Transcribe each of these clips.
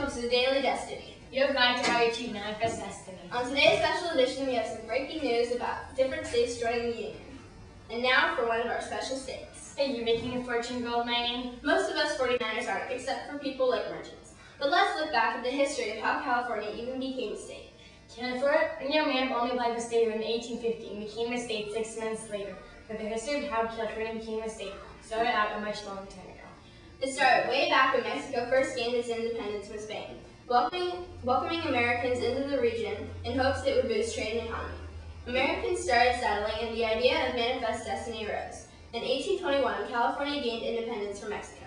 welcome to the Daily Destiny. Your guide to how to manifest destiny. On today's special edition, we have some breaking news about different states joining the Union. And now for one of our special states. Are you making a fortune, gold mining? Most of us 49ers aren't, except for people like merchants. But let's look back at the history of how California even became a state. California may have only been a state in 1850 and became a state 6 months later. But the history of how California became a state started out a much longer time ago. It started way back when Mexico first gained its independence from Spain, welcoming Americans into the region in hopes it would boost trade and economy. Americans started settling and the idea of manifest destiny arose. In 1821, California gained independence from Mexico.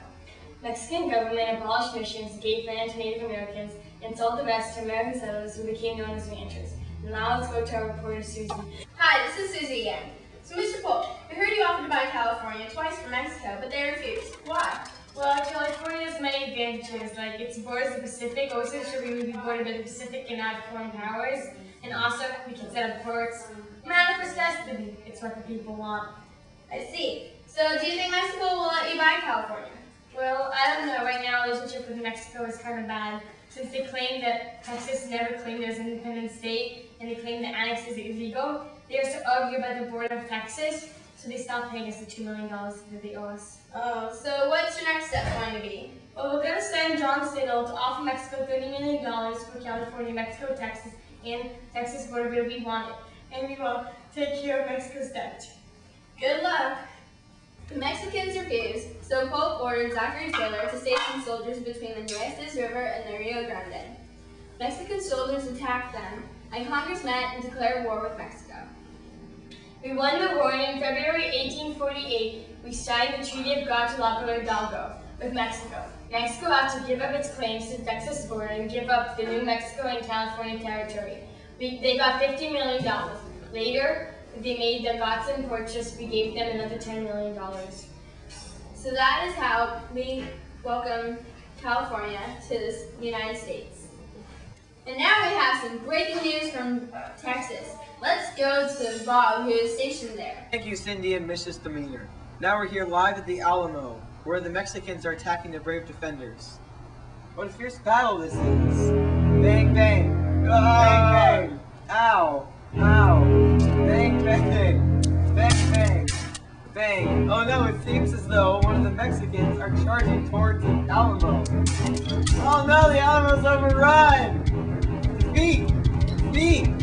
Mexican government abolished missions, gave land to Native Americans, and sold the rest to American settlers who became known as ranchers. And now let's go to our reporter, Susie. Hi, this is Susie again. So Mr. Polk, we heard you offered to buy California twice from Mexico, but they refused. Why? Well, California has many advantages, like its borders the Pacific. Also, we would be bordered by the Pacific and not foreign powers. And also, we can set up ports. Manifest destiny. It's what the people want. I see. So do you think Mexico will let you buy California? Well, I don't know. Right now, the relationship with Mexico is kind of bad, since they claim that Texas never claimed as an independent state, and they claim that annex is illegal. They also argue about the border of Texas, so they stopped paying us the $2 million that they owe us. Oh, so what's your next step going to be? Well, we're going to send John Siddle to offer Mexico $30 million for California, Mexico, Texas, and Texas border where we want it. And we will take care of Mexico's debt. Good luck! The Mexicans refused, so Polk ordered Zachary Taylor to station soldiers between the Nueces River and the Rio Grande. Mexican soldiers attacked them, and Congress met and declared war with Mexico. We won the war, and in February 1848, we signed the Treaty of Guadalajara Hidalgo with Mexico. Mexico had to give up its claims to the Texas border and give up the New Mexico and California territory. They got $50 million. Later, they made the Godson purchase. We gave them another $10 million. So that is how we welcome California to the United States. And now we have some breaking news from Texas. Let's go to Bob, who is stationed there. Thank you, Cindy and Mrs. Demeanor. Now we're here live at the Alamo, where the Mexicans are attacking the brave defenders. What a fierce battle this is! Bang, bang! Bang, bang! Ow! Ow! Bang, bang! Bang, bang! Bang! Oh no, it seems as though one of the Mexicans are charging towards the Alamo. Oh no, the Alamo's overrun! Speed! Speed!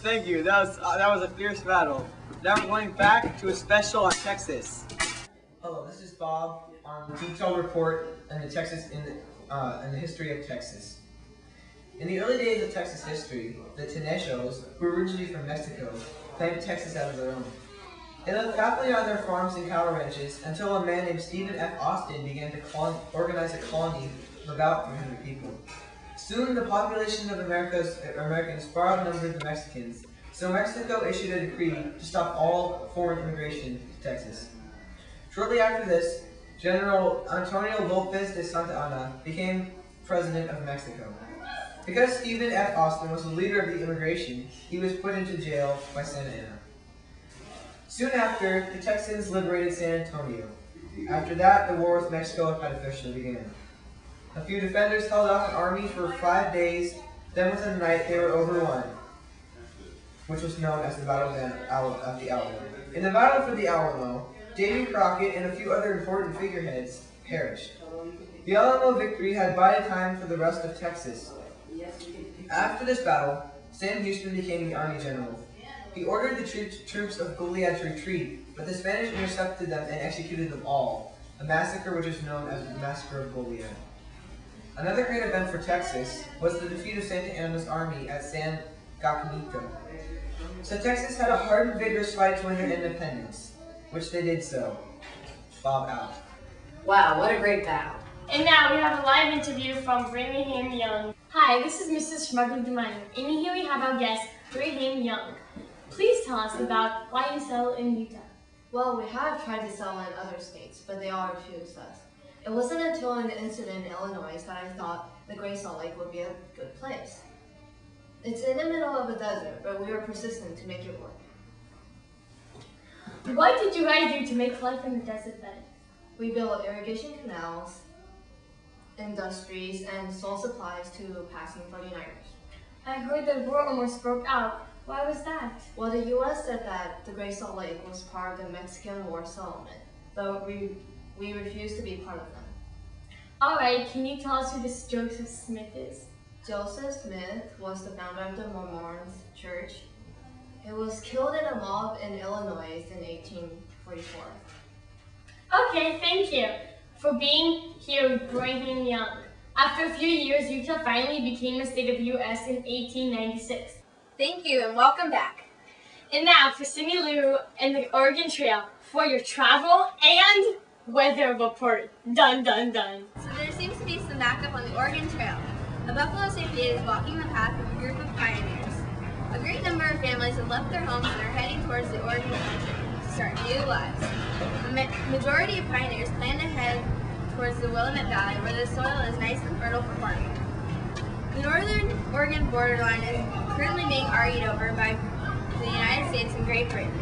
Thank you. That was a fierce battle. Now we're going back to a special on Texas. Hello, this is Bob on the detailed report on the Texas in the history of Texas. In the early days of Texas history, the Tenechos, who were originally from Mexico, claimed Texas as their own. They lived happily on their farms and cattle ranches until a man named Stephen F. Austin began to organize a colony of about 300 people. Soon, the population of Americans far outnumbered the Mexicans, so Mexico issued a decree to stop all foreign immigration to Texas. Shortly after this, General Antonio Lopez de Santa Anna became president of Mexico. Because Stephen F. Austin was the leader of the immigration, he was put into jail by Santa Anna. Soon after, the Texans liberated San Antonio. After that, the war with Mexico had officially begun. A few defenders held off an army for 5 days, then within the night they were overrun, which was known as the Battle of the Alamo. In the battle for the Alamo, Davy Crockett and a few other important figureheads perished. The Alamo victory had bided time for the rest of Texas. After this battle, Sam Houston became the army general. He ordered the troops of Goliad to retreat, but the Spanish intercepted them and executed them all, a massacre which is known as the Massacre of Goliad. Another great event for Texas was the defeat of Santa Anna's army at San Jacinto. So Texas had a hard and vigorous fight to win their independence, which they did so. Bob out. Wow, what a great battle. And now we have a live interview from Birmingham Young. Hi, this is Mrs. Schmuggle Demani. And here we have our guest, Birmingham Young. Please tell us about why you sell in Utah. Well, we have tried to sell in other states, but they all refused us. It wasn't until an incident in Illinois that I thought the Great Salt Lake would be a good place. It's in the middle of a desert, but we were persistent to make it work. What did you guys do to make life in the desert better? We built irrigation canals, industries and sold supplies to passing 49ers. I heard the war almost broke out. Why was that? Well, the U.S. said that the Great Salt Lake was part of the Mexican War settlement, but we refused to be part of them. Alright, can you tell us who this Joseph Smith is? Joseph Smith was the founder of the Mormon Church. He was killed in a mob in Illinois in 1844. Okay, thank you for being here bright and young. After a few years, Utah finally became a state of the U.S. in 1896. Thank you and welcome back. And now for Cindy Lou and the Oregon Trail for your travel and weather report. Dun dun dun. So there seems to be some backup on the Oregon Trail. A buffalo stampede is walking the path with a group of pioneers. A great number of families have left their homes and are heading towards the Oregon country to start new lives. The majority of pioneers plan to head towards the Willamette Valley, where the soil is nice and fertile for farming. The northern Oregon borderline is currently being argued over by the United States and Great Britain.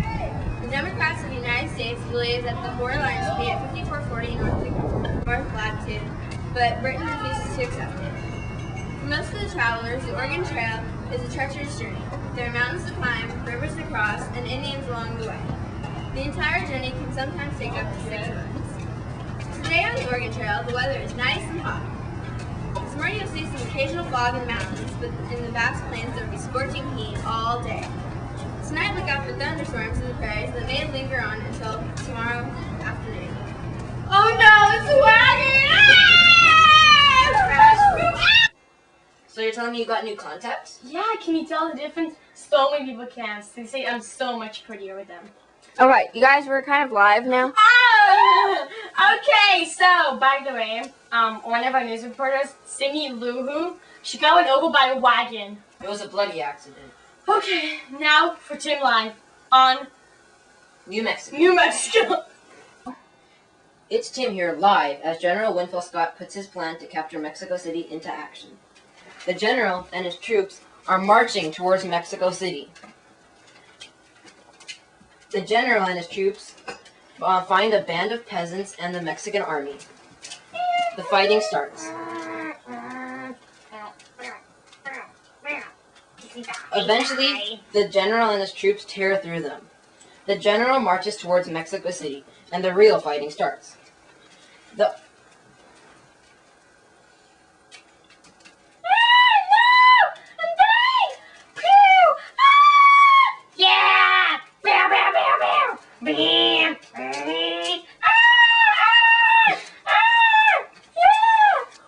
The Democrats of the United States believe that the borderline should be at 5440 north latitude, but Britain refuses to accept it. For most of the travelers, the Oregon Trail is a treacherous journey. There are mountains to climb, rivers to cross, and Indians along the way. The entire journey can sometimes take up to 6 months. Today on the Oregon Trail, the weather is nice and hot. This morning you'll see some occasional fog in the mountains, but in the vast plains there will be scorching heat all day. Tonight look out for thunderstorms in the prairies that may linger on until tomorrow afternoon. Oh no, it's a wagon! So you're telling me you got new contacts? Yeah, can you tell the difference? So many people can. They say I'm so much prettier with them. Alright, you guys, we're kind of live now. Oh! Okay, so, by the way, one of our news reporters, Cindy Luhu, she got run over by a wagon. It was a bloody accident. Okay, now for Tim Live on New Mexico. New Mexico. It's Tim here live as General Winfield Scott puts his plan to capture Mexico City into action. The general and his troops are marching towards Mexico City. The general and his troops find a band of peasants and the Mexican army. The fighting starts. Eventually, the general and his troops tear through them. The general marches towards Mexico City, and the real fighting starts.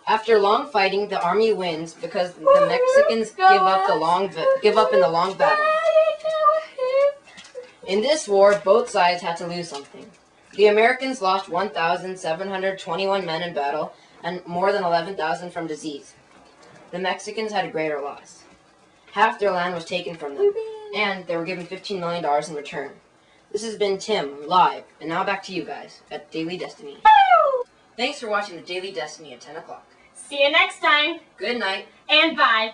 After long fighting, the army wins because the Mexicans give up in the long battle. In this war, both sides had to lose something. The Americans lost 1,721 men in battle and more than 11,000 from disease. The Mexicans had a greater loss. Half their land was taken from them, and they were given $15 million in return. This has been Tim, live, and now back to you guys at Daily Destiny. Thanks for watching the Daily Destiny at 10 o'clock. See you next time, Good night. and bye.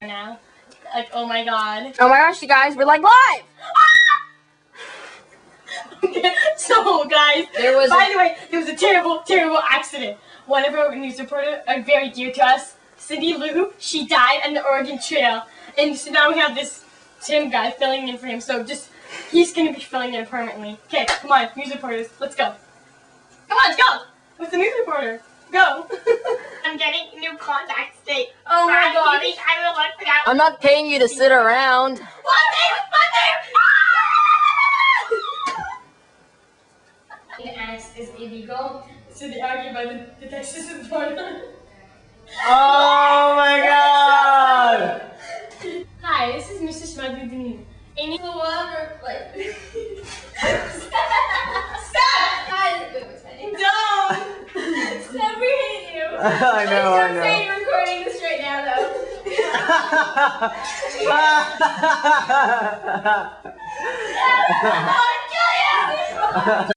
Now, like, oh my god. Oh my gosh, you guys, we're like live! So, guys, There was by the way, there was a terrible, terrible accident. One of our news reporters, very dear to us, Cindy Lou, she died on the Oregon Trail. And so now we have this Tim guy filling in for him. So he's going to be filling in permanently. Okay, come on, news reporters, let's go. Come on, let's go. Who's the news reporter? Go. I'm getting new contacts today. Oh my gosh. I will look for that. I'm not paying you to sit around. Annex is illegal, so they argue by the Texas border. Oh my god! Hi, this is Mr. Smuggler. Any Whatever, like. Stop! Guys, Don't! Stop reading you! I know. You're recording this right now, though. I'll kill you!